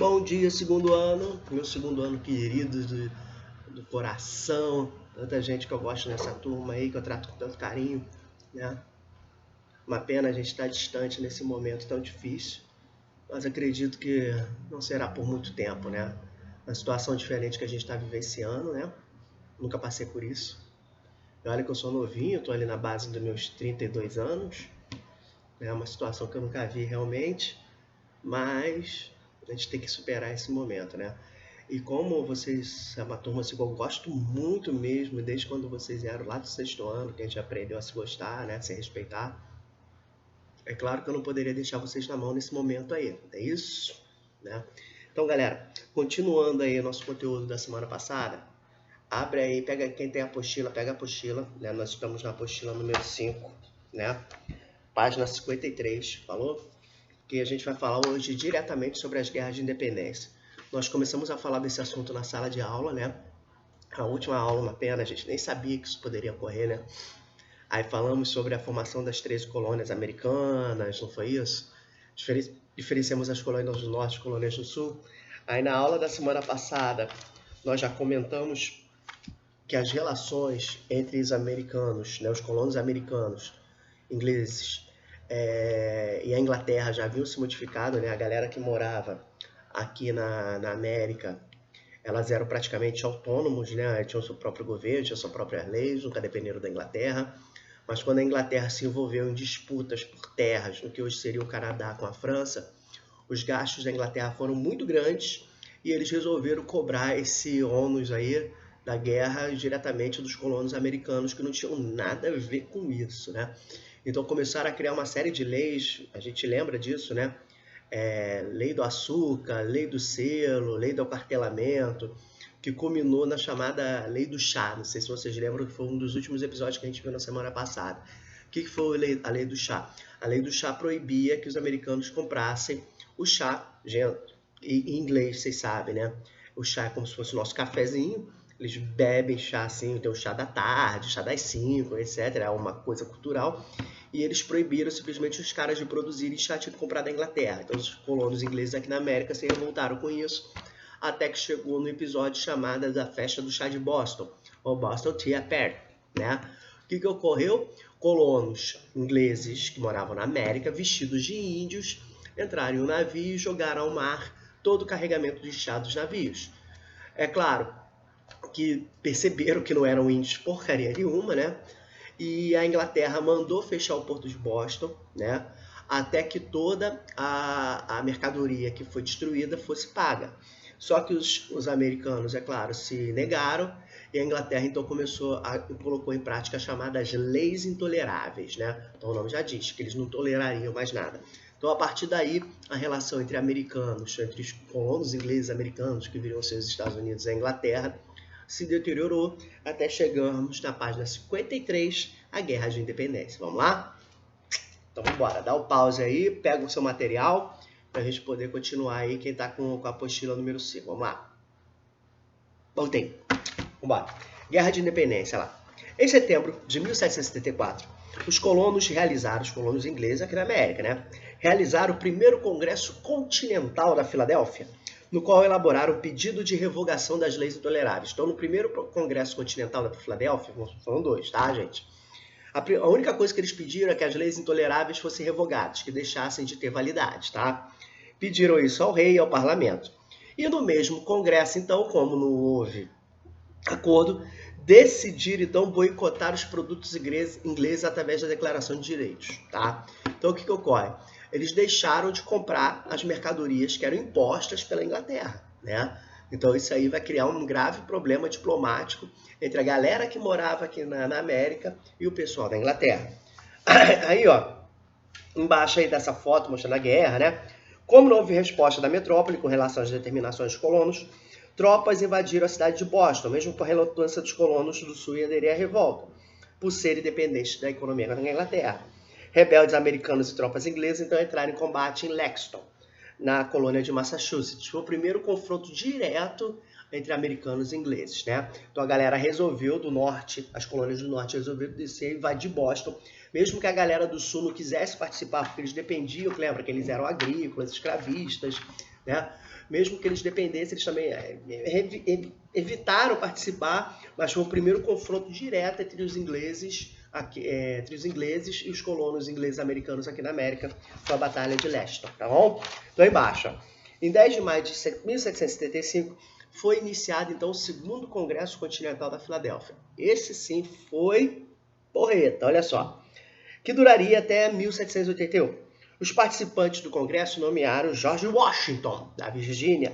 Bom dia, segundo ano, meu segundo ano querido do coração, tanta gente que eu gosto nessa turma aí, que eu trato com tanto carinho, né? Uma pena a gente estar distante nesse momento tão difícil, mas acredito que não será por muito tempo, né? Uma situação diferente que a gente está vivenciando, né? Nunca passei por isso. E olha que eu sou novinho, estou ali na base dos meus 32 anos, é uma situação que eu nunca vi realmente, mas a gente tem que superar esse momento, né? E como vocês, é uma turma assim, que eu gosto muito mesmo, desde quando vocês eram lá do sexto ano, que a gente aprendeu a se gostar, né? A se respeitar. É claro que eu não poderia deixar vocês na mão nesse momento aí, é isso? Né? Então, galera, continuando aí o nosso conteúdo da semana passada, abre aí, pega quem tem a apostila, pega a apostila, né? Nós estamos na apostila número 5, né? Página 53, falou? Que a gente vai falar hoje diretamente sobre as guerras de independência. Nós começamos a falar desse assunto na sala de aula, né? A última aula, uma pena, a gente nem sabia que isso poderia ocorrer, né? Aí falamos sobre a formação das 13 colônias americanas, não foi isso? Diferenciamos as colônias do norte e as colônias do sul. Aí na aula da semana passada, nós já comentamos que as relações entre os americanos, né, os colonos americanos, ingleses, e a Inglaterra já haviam se modificado, né? A galera que morava aqui na América, elas eram praticamente autônomos, né? Tinham seu próprio governo, tinham suas próprias leis, nunca dependeram da Inglaterra. Mas quando a Inglaterra se envolveu em disputas por terras, no que hoje seria o Canadá com a França, os gastos da Inglaterra foram muito grandes e eles resolveram cobrar esse ônus aí da guerra diretamente dos colonos americanos, que não tinham nada a ver com isso, né? Então começaram a criar uma série de leis, a gente lembra disso, né? Lei do açúcar, lei do selo, lei do acartelamento, que culminou na chamada Lei do Chá. Não sei se vocês lembram, que foi um dos últimos episódios que a gente viu na semana passada. O que foi a Lei do Chá? A Lei do Chá proibia que os americanos comprassem o chá, em inglês, vocês sabem, né? O chá é como se fosse o nosso cafezinho, eles bebem chá assim, tem o chá da tarde, chá das 5, etc. É uma coisa cultural. E eles proibiram simplesmente os caras de produzirem chá tipo comprado da Inglaterra. Então os colonos ingleses aqui na América se revoltaram com isso, até que chegou no episódio chamado da Festa do Chá de Boston, ou Boston Tea Party, né? O que ocorreu? Colonos ingleses que moravam na América, vestidos de índios, entraram em um navio e jogaram ao mar todo o carregamento de chá dos navios. É claro que perceberam que não eram índios porcaria nenhuma, né? E a Inglaterra mandou fechar o porto de Boston, né? Até que toda a mercadoria que foi destruída fosse paga. Só que os americanos, é claro, se negaram e a Inglaterra então colocou em prática as chamadas leis intoleráveis, né? Então o nome já diz que eles não tolerariam mais nada. Então a partir daí a relação entre americanos, entre os colonos ingleses americanos que viriam ser os Estados Unidos e a Inglaterra, se deteriorou até chegarmos na página 53, a Guerra de Independência. Vamos lá? Então vamos embora, dá o pause aí, pega o seu material para a gente poder continuar aí, quem está com a apostila número 5. Vamos lá. Voltei. Vamos embora. Guerra de Independência lá. Em setembro de 1774, os colonos ingleses aqui na América, né? Realizaram o primeiro Congresso Continental da Filadélfia, no qual elaboraram o pedido de revogação das leis intoleráveis. Então, no primeiro Congresso Continental da Filadélfia, foram 2, tá, gente? A única coisa que eles pediram é que as leis intoleráveis fossem revogadas, que deixassem de ter validade, tá? Pediram isso ao rei e ao parlamento. E no mesmo congresso, então, como não houve acordo, decidiram, então, boicotar os produtos ingleses através da Declaração de Direitos, tá? Então, o que ocorre? Eles deixaram de comprar as mercadorias que eram impostas pela Inglaterra, né? Então isso aí vai criar um grave problema diplomático entre a galera que morava aqui na América e o pessoal da Inglaterra. Aí, ó, embaixo aí dessa foto mostrando a guerra, né? Como não houve resposta da metrópole com relação às determinações dos colonos, tropas invadiram a cidade de Boston, mesmo com a relutância dos colonos do sul em aderir à revolta, por serem dependentes da economia da Inglaterra. Rebeldes americanos e tropas inglesas então entraram em combate em Lexington, na colônia de Massachusetts. Foi o primeiro confronto direto entre americanos e ingleses, né? Então a galera resolveu do norte, as colônias do norte resolveram descer e invadir Boston, mesmo que a galera do sul não quisesse participar, porque eles dependiam, lembra que eles eram agrícolas, escravistas, né? Mesmo que eles dependessem, eles também evitaram participar, mas foi o primeiro confronto direto entre os ingleses, entre os ingleses e os colonos ingleses americanos aqui na América, foi a Batalha de Leicester, tá bom? Então, embaixo, ó. Em 10 de maio de 1775, foi iniciado, então, o segundo Congresso Continental da Filadélfia. Esse, sim, foi porreta, olha só, que duraria até 1781. Os participantes do Congresso nomearam George Washington, da Virgínia,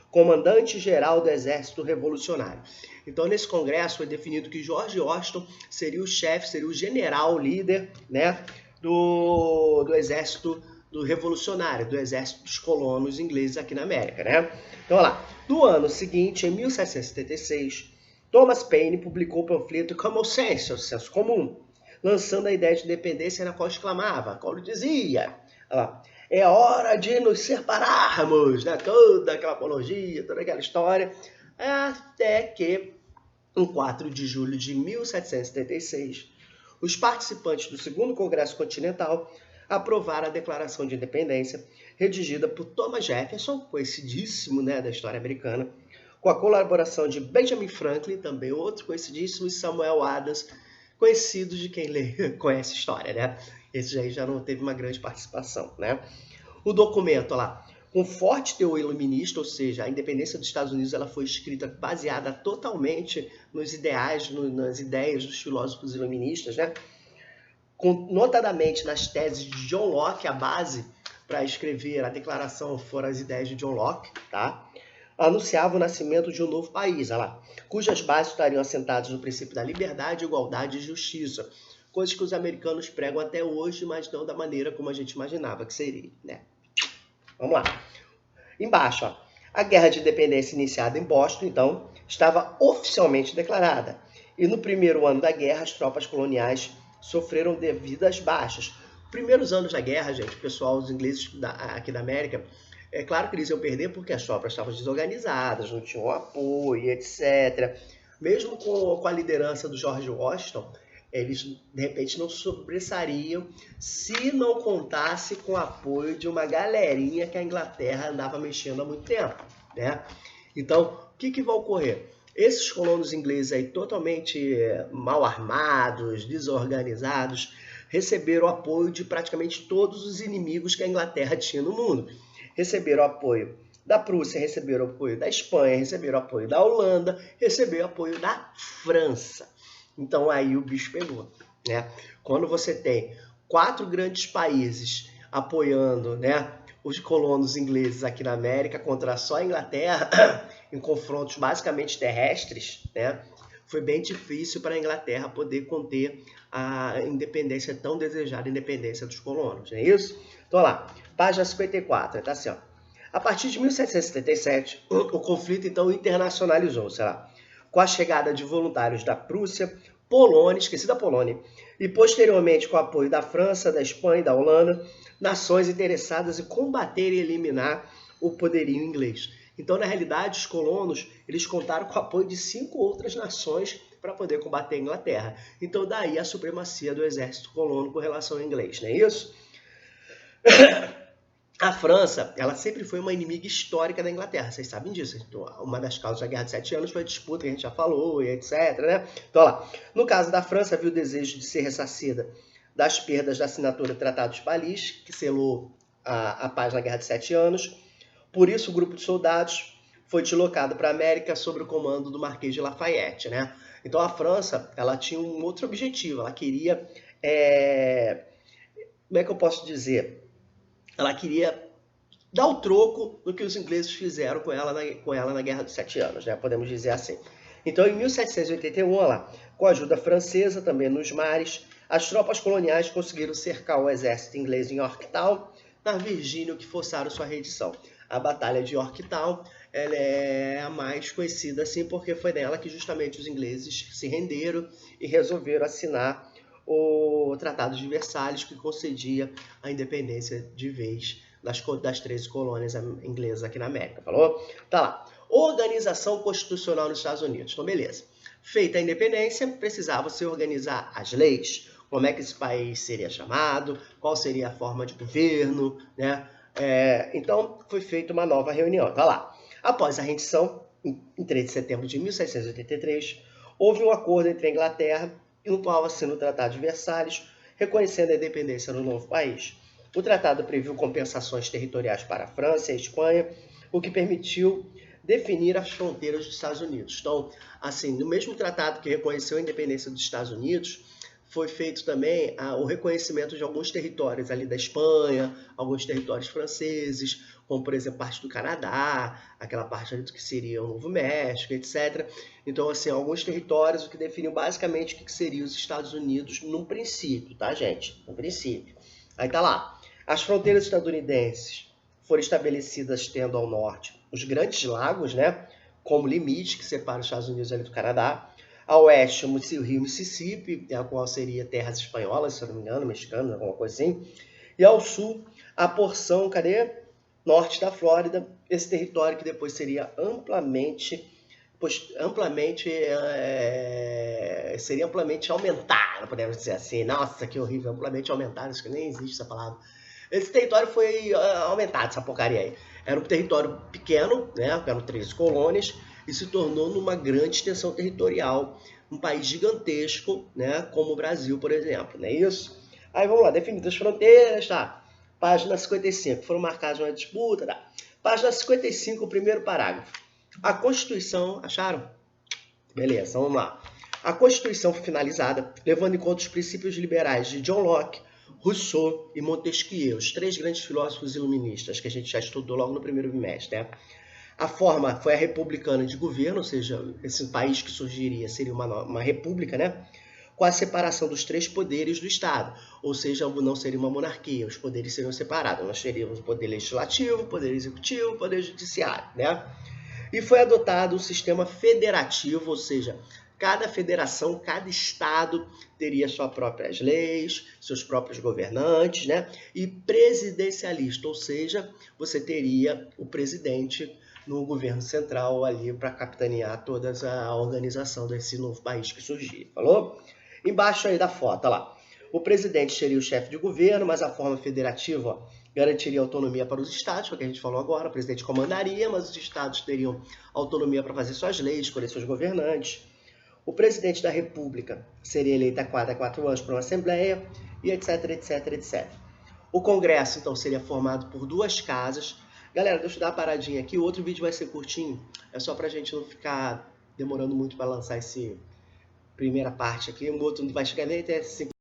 comandante-geral do Exército Revolucionário. Então, nesse Congresso foi definido que George Washington seria o chefe, seria o general, líder, né, do Exército Revolucionário, do Exército dos colonos ingleses aqui na América, né? Então, olha lá. No ano seguinte, em 1776, Thomas Paine publicou o panfleto Common Sense, o senso comum, lançando a ideia de independência, na qual exclamava, qual dizia, olha lá, é hora de nos separarmos, né? Toda aquela apologia, toda aquela história, até que, em 4 de julho de 1776, os participantes do segundo Congresso Continental aprovaram a Declaração de Independência, redigida por Thomas Jefferson, conhecidíssimo, né, da história americana, com a colaboração de Benjamin Franklin, também outro conhecidíssimo, e Samuel Adams, conhecidos de quem conhece história, né? Esse aí já não teve uma grande participação, né? O documento, lá, com forte teor iluminista, ou seja, a independência dos Estados Unidos ela foi escrita baseada totalmente nos ideais, nas ideias dos filósofos iluministas, né? Notadamente nas teses de John Locke, a base para escrever a declaração foram as ideias de John Locke, tá? Anunciava o nascimento de um novo país, olha lá, cujas bases estariam assentadas no princípio da liberdade, igualdade e justiça, coisas que os americanos pregam até hoje, mas não da maneira como a gente imaginava que seria, né? Vamos lá. Embaixo, ó, a Guerra de Independência iniciada em Boston, então, estava oficialmente declarada. E no primeiro ano da guerra, as tropas coloniais sofreram devidas baixas. Primeiros anos da guerra, gente, o pessoal, os ingleses aqui da América, é claro que eles iam perder porque as tropas estavam desorganizadas, não tinham apoio, etc. Mesmo com a liderança do George Washington, eles de repente não sobressariam se não contasse com o apoio de uma galerinha que a Inglaterra andava mexendo há muito tempo, né? Então, o que vai ocorrer? Esses colonos ingleses aí totalmente mal armados, desorganizados, receberam o apoio de praticamente todos os inimigos que a Inglaterra tinha no mundo. Receberam apoio da Prússia, receberam apoio da Espanha, receberam apoio da Holanda, receberam apoio da França. Então aí o bicho pegou, né? Quando você tem 4 grandes países apoiando, né, os colonos ingleses aqui na América contra só a Inglaterra, em confrontos basicamente terrestres, né, foi bem difícil para a Inglaterra poder conter a independência, tão desejada independência dos colonos, não é isso? Então, olha lá, página 54, tá assim, ó. A partir de 1777, o conflito, então, internacionalizou, sei lá, com a chegada de voluntários da Prússia, Polônia, esqueci da Polônia, e posteriormente com o apoio da França, da Espanha e da Holanda, nações interessadas em combater e eliminar o poderio inglês. Então, na realidade, os colonos, eles contaram com o apoio de 5 outras nações para poder combater a Inglaterra. Então, daí a supremacia do exército colono com relação ao inglês, não é isso? A França, ela sempre foi uma inimiga histórica da Inglaterra, vocês sabem disso. Então, uma das causas da Guerra de 7 Anos foi a disputa que a gente já falou, e etc, né? Então, olha lá, no caso da França, havia o desejo de ser ressarcida das perdas da assinatura do Tratado de Paris, que selou a paz na Guerra de 7 Anos. Por isso, o grupo de soldados foi deslocado para a América sob o comando do Marquês de Lafayette, né? Então, a França, ela tinha um outro objetivo, ela queria... como é que eu posso dizer? Ela queria dar o troco do que os ingleses fizeram com ela na Guerra dos 7 Anos, né? Podemos dizer assim. Então, em 1781, lá, com a ajuda francesa, também nos mares, as tropas coloniais conseguiram cercar o exército inglês em Yorktown, na Virgínia, que forçaram sua rendição. A Batalha de Yorktown, ela é a mais conhecida assim porque foi nela que justamente os ingleses se renderam e resolveram assinar o Tratado de Versalhes, que concedia a independência de vez das 13 colônias inglesas aqui na América. Falou? Tá lá. Organização constitucional nos Estados Unidos. Então, beleza. Feita a independência, precisava se organizar as leis. Como é que esse país seria chamado? Qual seria a forma de governo? Né? Então, foi feita uma nova reunião. Tá lá. Após a rendição, em 3 de setembro de 1683, houve um acordo entre a Inglaterra, no qual assina o Tratado de Versalhes, reconhecendo a independência do novo país. O tratado previu compensações territoriais para a França e a Espanha, o que permitiu definir as fronteiras dos Estados Unidos. Então, assim, no mesmo tratado que reconheceu a independência dos Estados Unidos, foi feito também o reconhecimento de alguns territórios ali da Espanha, alguns territórios franceses, como, por exemplo, parte do Canadá, aquela parte ali do que seria o Novo México, etc. Então, assim, alguns territórios, o que definiu basicamente o que seria os Estados Unidos no princípio, tá, gente? No princípio. Aí tá lá. As fronteiras estadunidenses foram estabelecidas tendo ao norte os Grandes Lagos, né, como limite que separa os Estados Unidos ali do Canadá. A oeste, o rio Mississippi, a qual seria terras espanholas, se eu não me engano, mexicanas, alguma coisa assim. E ao sul, a porção, norte da Flórida, esse território que depois seria amplamente aumentado, podemos dizer assim. Nossa, que horrível, amplamente aumentado, acho que nem existe essa palavra. Esse território foi aumentado, essa porcaria aí. Era um território pequeno, né? Eram 13 colônias, e se tornou numa grande extensão territorial, um país gigantesco, né? Como o Brasil, por exemplo, não é isso? Aí vamos lá, definidas as fronteiras, tá? Página 55, foram marcadas uma disputa, tá? Página 55, o primeiro parágrafo. A Constituição, acharam? Beleza, vamos lá. A Constituição foi finalizada, levando em conta os princípios liberais de John Locke, Rousseau e Montesquieu, os 3 grandes filósofos iluministas que a gente já estudou logo no primeiro bimestre, né? A forma foi a republicana de governo, ou seja, esse país que surgiria seria uma república, né? Com a separação dos 3 poderes do Estado, ou seja, não seria uma monarquia, os poderes seriam separados. Nós teríamos o poder legislativo, o poder executivo, o poder judiciário, né? E foi adotado um sistema federativo, ou seja, cada federação, cada estado teria suas próprias leis, seus próprios governantes, né? E presidencialista, ou seja, você teria o presidente no governo central ali para capitanear toda a organização desse novo país que surgia. Falou? Embaixo aí da foto, olha lá. O presidente seria o chefe de governo, mas a forma federativa, ó, garantiria autonomia para os estados, foi o que a gente falou agora. O presidente comandaria, mas os estados teriam autonomia para fazer suas leis, escolher seus governantes. O presidente da república seria eleito a cada 4 anos por uma assembleia, e etc, etc, etc. O congresso, então, seria formado por 2 casas. Galera, deixa eu dar uma paradinha aqui. O outro vídeo vai ser curtinho. É só para a gente não ficar demorando muito para lançar essa primeira parte aqui. O outro não vai chegar nem até 5